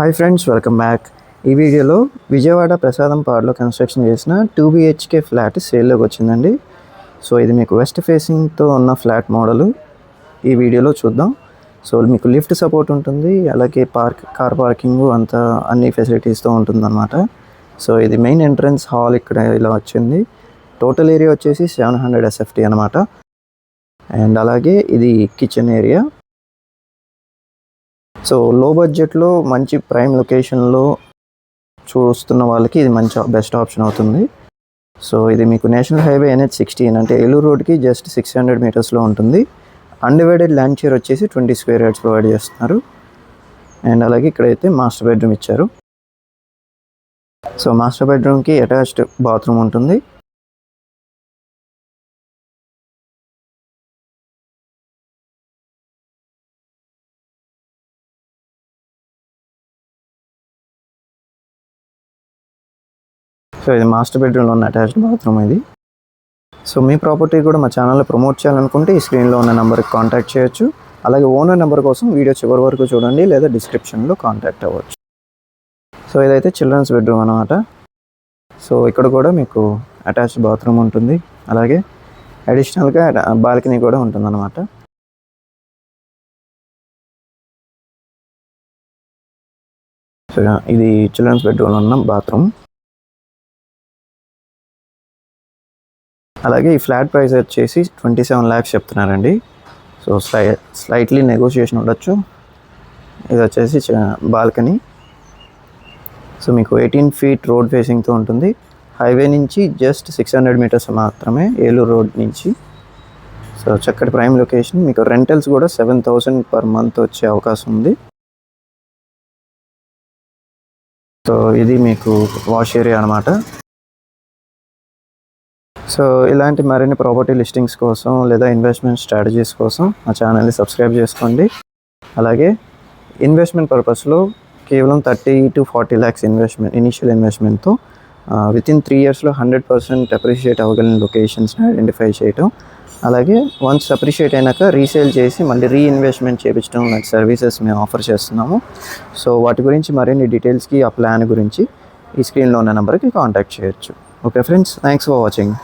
Hi friends, welcome back. ఈ వీడియోలో విజయవాడ ప్రసాదం పాడులో కన్స్ట్రక్షన్ చేసిన 2 BHK ఫ్లాట్ సేల్లోకి వచ్చిందండి. సో ఇది మీకు వెస్ట్ ఫేసింగ్తో ఉన్న ఫ్లాట్ మోడలు ఈ వీడియోలో చూద్దాం. సో మీకు లిఫ్ట్ సపోర్ట్ ఉంటుంది, అలాగే కార్ పార్కింగ్ అంతా అన్ని ఫెసిలిటీస్తో ఉంటుందన్నమాట. సో ఇది మెయిన్ ఎంట్రన్స్ హాల్ ఇక్కడ ఇలా వచ్చింది. టోటల్ ఏరియా వచ్చేసి 700 SFT అనమాట. అండ్ అలాగే ఇది కిచెన్ ఏరియా. సో లో బడ్జెట్లో మంచి ప్రైమ్ లొకేషన్లో చూస్తున్న వాళ్ళకి ఇది మంచి బెస్ట్ ఆప్షన్ అవుతుంది. సో ఇది మీకు నేషనల్ హైవే NH16 అంటే ఏలూరు రోడ్కి జస్ట్ 600 మీటర్స్లో ఉంటుంది. అన్డివైడెడ్ ల్యాండ్ షేర్ వచ్చేసి 20 స్క్వేర్ యార్డ్స్ ప్రొవైడ్ చేస్తున్నారు. అండ్ అలాగే ఇక్కడైతే మాస్టర్ బెడ్రూమ్ ఇచ్చారు. సో మాస్టర్ బెడ్రూమ్కి అటాచ్డ్ బాత్రూమ్ ఉంటుంది. సో ఇది మాస్టర్ బెడ్రూమ్లో ఉన్న అటాచ్డ్ బాత్రూమ్ ఇది. సో మీ ప్రాపర్టీ కూడా మా ఛానల్లో ప్రమోట్ చేయాలనుకుంటే ఈ స్క్రీన్లో ఉన్న నెంబర్కి కాంటాక్ట్ చేయొచ్చు. అలాగే ఓనర్ నెంబర్ కోసం వీడియో చివరి వరకు చూడండి, లేదా డిస్క్రిప్షన్లో కాంటాక్ట్ అవ్వచ్చు. సో ఇదైతే చిల్డ్రన్స్ బెడ్రూమ్ అనమాట. సో ఇక్కడ కూడా మీకు అటాచ్డ్ బాత్రూమ్ ఉంటుంది, అలాగే అడిషనల్గా బాల్కనీ కూడా ఉంటుందన్నమాట. సో ఇది చిల్డ్రన్స్ బెడ్రూమ్లో ఉన్న బాత్రూమ్. అలాగే ఈ ఫ్లాట్ ప్రైస్ వచ్చేసి 27 lakhs చెప్తున్నారండి. సో స్లైట్లీ నెగోషియేషన్ ఉండొచ్చు. ఇది వచ్చేసి బాల్కనీ. సో మీకు 18 feet రోడ్ ఫేసింగ్తో ఉంటుంది. హైవే నుంచి జస్ట్ 600 meters మాత్రమే ఏలూరు రోడ్ నుంచి. సో చక్కటి ప్రైమ్ లొకేషన్. మీకు రెంటల్స్ కూడా 7,000 per month వచ్చే అవకాశం ఉంది. సో ఇది మీకు వాష్ ఏరియా అనమాట. సో ఇలాంటి మరిన్ని ప్రాపర్టీ లిస్టింగ్స్ కోసం లేదా ఇన్వెస్ట్మెంట్ స్ట్రాటజీస్ కోసం మా ఛానల్ని సబ్స్క్రైబ్ చేసుకోండి. అలాగే ఇన్వెస్ట్మెంట్ పర్పస్లో కేవలం 30 to 40 lakhs ఇనిషియల్ ఇన్వెస్ట్మెంట్తో వితిన్ 3 yearsలో 100% అప్రిషియేట్ అవ్వగలిగిన లొకేషన్స్ని ఐడెంటిఫై చేయటం, అలాగే వన్స్ అప్రిషియేట్ అయినాక రీసేల్ చేసి మళ్ళీ రీఇన్వెస్ట్మెంట్ చేయించడం లాంటి సర్వీసెస్ మేము ఆఫర్ చేస్తున్నాము. సో వాటి గురించి మరిన్ని డీటెయిల్స్కి ఆ ప్లాన్ గురించి ఈ స్క్రీన్లో ఉన్న నెంబర్కి కాంటాక్ట్ చేయొచ్చు. Okay friends, thanks for watching.